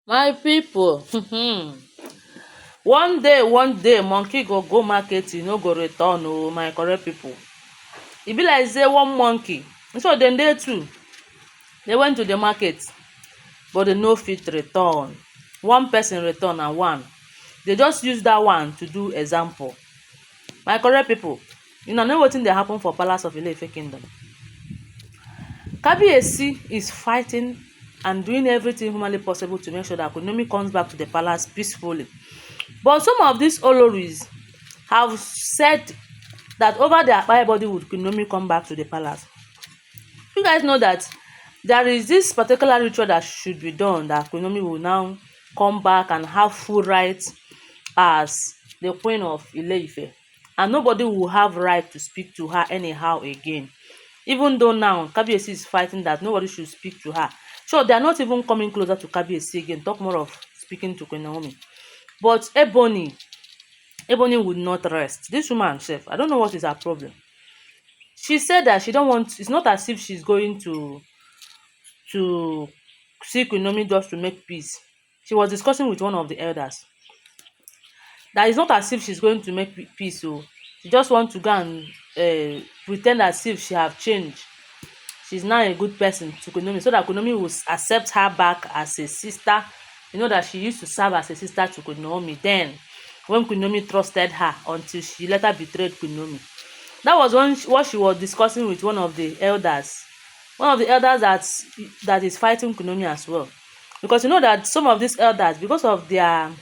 My people, one day monkey go market, e no go return oh, my correct people. E be like say one monkey, so dem dey two, they went to the market but they no fit return. One person return and one, they just use that one to do example. My correct people, una know wetin dey happen for palace of Ile-Ife kingdom. Kabiyesi is fighting and doing everything humanly possible to make sure that Queen Naomi comes back to the palace peacefully. But some of these Oloris have said that over their body would Queen Naomi come back to the palace. You guys know that there is this particular ritual that should be done, that Queen Naomi will now come back and have full rights as the Queen of Ile-Ife, and nobody will have right to speak to her anyhow again. Even though now Kabiyesi is fighting that nobody should speak to her. So they are not even coming closer to Kabiyesi again, talk more of speaking to Queen Naomi. But Ebony would not rest. This woman sef, I don't know what is her problem. She said that she don't want, it's not as if she's going to see Queen Naomi just to make peace. She was discussing with one of the elders that it's not as if she's going to make peace. So she just wants to go and pretend as if she have changed. She's now a good person to Queen Naomi, so that Queen Naomi will accept her back as a sister. You know that she used to serve as a sister to Queen Naomi. Then, when Queen Naomi trusted her, until she later betrayed Queen Naomi. That was what she was discussing with one of the elders. One of the elders that is fighting Queen Naomi as well. Because you know that some of these elders, because of their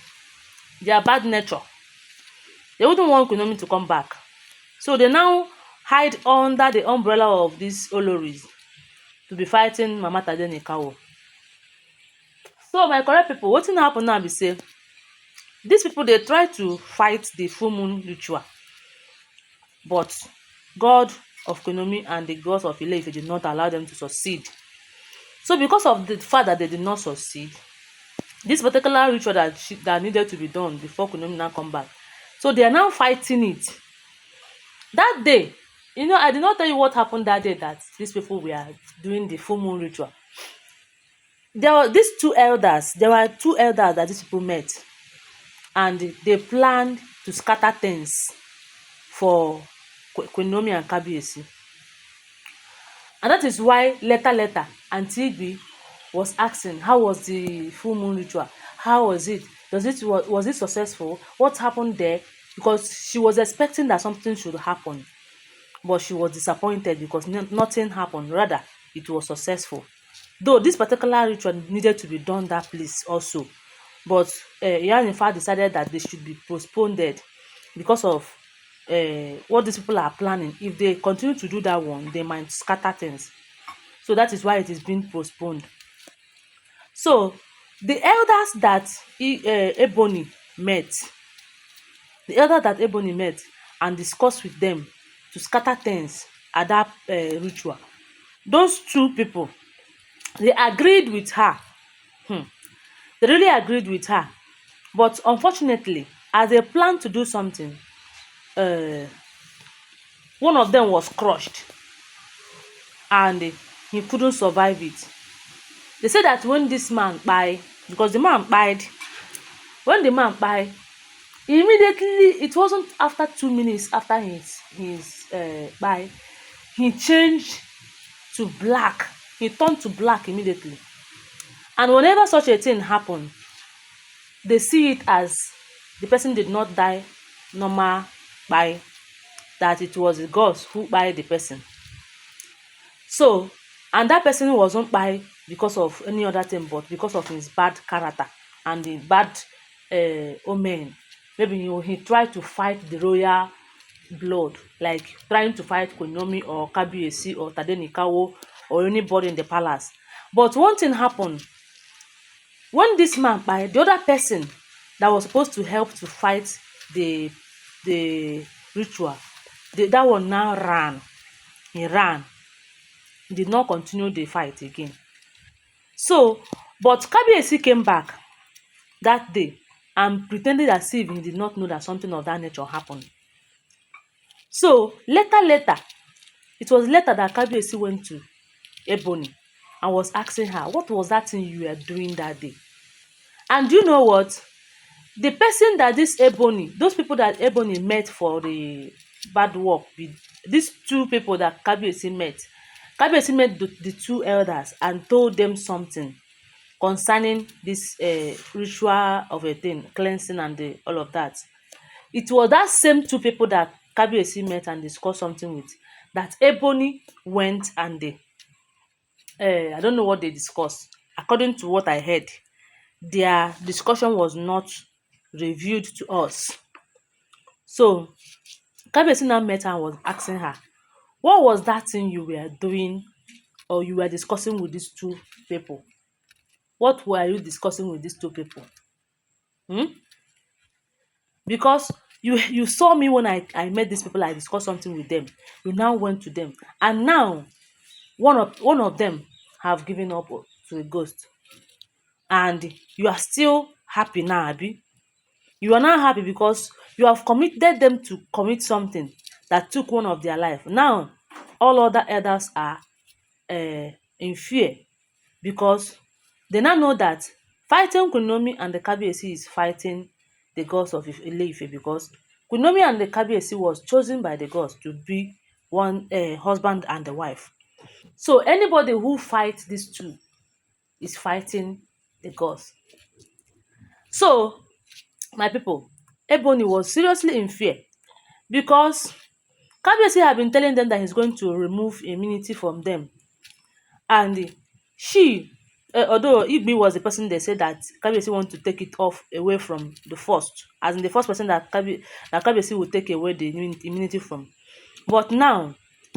bad nature, they wouldn't want Queen Naomi to come back. So they now hide under the umbrella of these Oloris to be fighting Mama Tadenikawo. So my correct people, wetin happen now be say these people, they try to fight the full moon ritual, but God of Queen Naomi and the gods of Ile-Ife did not allow them to succeed. So because of the fact that they did not succeed, this particular ritual that needed to be done before Queen Naomi now come back, so they are now fighting it. That day, you know, I did not tell you what happened that day that these people were doing the full moon ritual. There were these two elders. There were two elders that these people met, and they planned to scatter things for Queen Naomi and Kabiyesi. And that is why later Aunty Igbi was asking, how was the full moon ritual? How was it? Was it successful? What happened there? Because she was expecting that something should happen, but she was disappointed because nothing happened. Rather, it was successful. Though this particular ritual needed to be done that place also, but Yanifa decided that they should be postponed because of what these people are planning. If they continue to do that one, they might scatter things. So that is why it is being postponed. So the elders that Ebony met, and discussed with them to scatter things at that ritual, those two people, they agreed with her. They really agreed with her. But unfortunately, as they planned to do something, one of them was crushed and he couldn't survive it. They said that when this man died, because the man died, when the man died, immediately, it wasn't after 2 minutes after his died, he changed to black. He turned to black immediately. And whenever such a thing happened, they see it as the person did not die normal by, that it was the gods who by the person. So, and that person wasn't by because of any other thing, but because of his bad character and the bad omen. Maybe he tried to fight the royal blood, like trying to fight Queen Naomi or Kabiyesi or Tadenikawo or anybody in the palace. But one thing happened. When this man died, the other person that was supposed to help to fight the ritual, that one now ran. He ran. He did not continue the fight again. So, but Kabiyesi came back that day and pretended as if he did not know that something of that nature happened. So later, it was later that Kabiyesi went to Ebony and was asking her, what was that thing you were doing that day? And you know what? The person that this Ebony, those people that Ebony met for the bad work, these two people that Kabiyesi met the two elders and told them something concerning this ritual of a thing, cleansing and all of that. It was that same two people that Kabiyesi met and discussed something with that Ebony went and they, I don't know what they discussed. According to what I heard, their discussion was not revealed to us. So Kabiyesi now met her and was asking her, what was that thing you were doing or you were discussing with these two people? What were you discussing with these two people? Hmm? Because you saw me when I met these people, I discussed something with them. You now went to them. And now one of them have given up to a ghost. And you are still happy now, Abi. You are not happy because you have committed them to commit something that took one of their life. Now all other elders are in fear because they now know that fighting Queen Naomi and the Kabiyesi is fighting the gods of Ile-Ife, because Queen Naomi and the Kabiyesi was chosen by the gods to be one husband and the wife. So anybody who fights these two is fighting the gods. So my people, Ebony was seriously in fear because Kabiyesi had been telling them that he's going to remove immunity from them. And she, although Igbi was the person they said that Kabiyesi want to take it off away from the first, as in the first person that Kabiyesi would take away the immunity from. But now,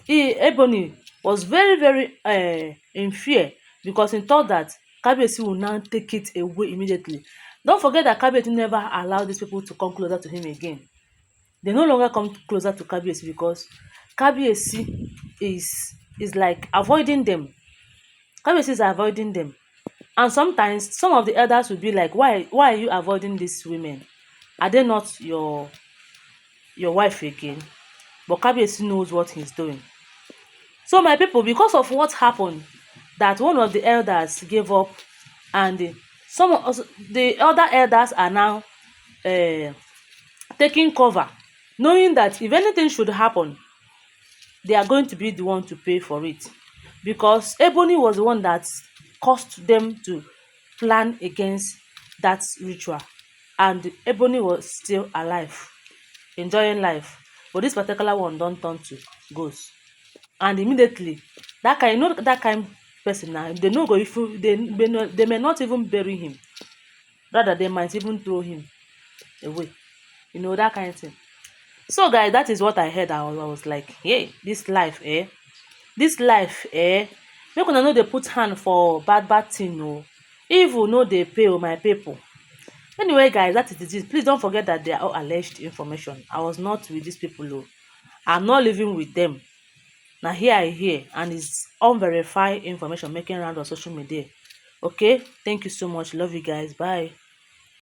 Ebony was very, very in fear because he thought that Kabiyesi will now take it away immediately. Don't forget that Kabiyesi never allowed these people to come closer to him again. They no longer come closer to Kabiyesi because Kabiyesi is like avoiding them. Kabiyesi is avoiding them. And sometimes some of the elders will be like, why are you avoiding these women? Are they not your wife again? But Kabiyesi knows what he's doing. So my people, because of what happened, that one of the elders gave up, and some of the other elders are now taking cover, knowing that if anything should happen, they are going to be the one to pay for it. Because Ebony was the one that caused them to plan against that ritual. And Ebony was still alive, enjoying life. But this particular one don't turn to ghost. And immediately, that kind, that kind person now, they no go if they may not even bury him. Rather, they might even throw him away. That kind of thing. So guys, that is what I heard. I was like, hey, this life, this life, make una no dey put hand for bad thing o. Evil no dey pay o, my people. Anyway guys, that is the gist. Please don't forget that they are all alleged information. I was not with these people o. I'm not living with them. Na here I hear, and it's unverified information making round on social media. Okay, thank you so much. Love you guys. Bye.